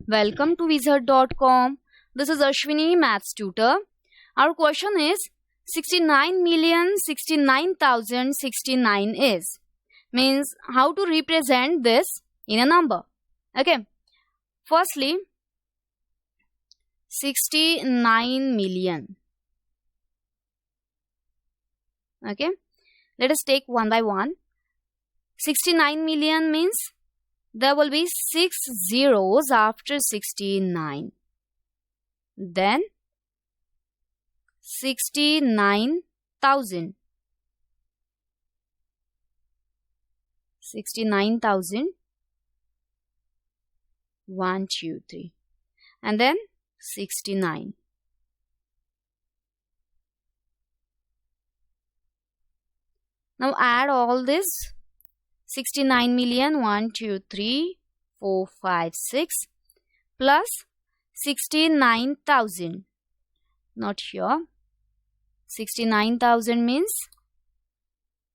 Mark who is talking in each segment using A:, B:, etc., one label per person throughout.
A: Welcome to Wizard.com. This is Ashwini, Maths Tutor. Our question is 69,069,069 is. Means how to represent this in a number. Okay. Firstly, 69 million. Okay. Let us take one by one. 69 million means there will be 6 zeros after 69. Then 69,000. 69,000. 1, 2, 3. And then 69. Now add all this. 69 million, 1, 2, 3, 4, 5, 6 plus 69,000. Not here. 69,000 means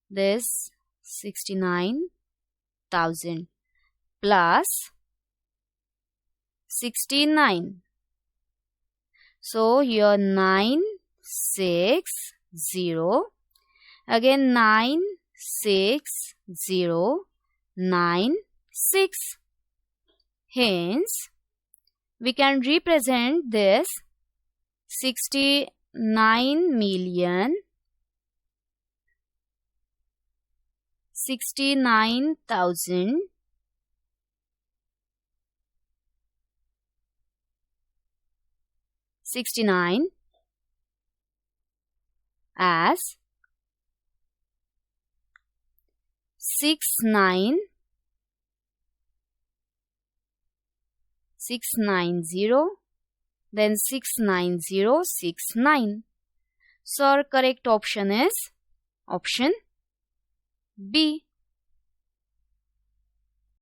A: this 69,000 plus 69. So here 9, 6, 0. Again 9, 6, 0, 9, 6. Hence, we can represent this 69 million 69,000 69 as 690 then 69069. So our correct option is option B.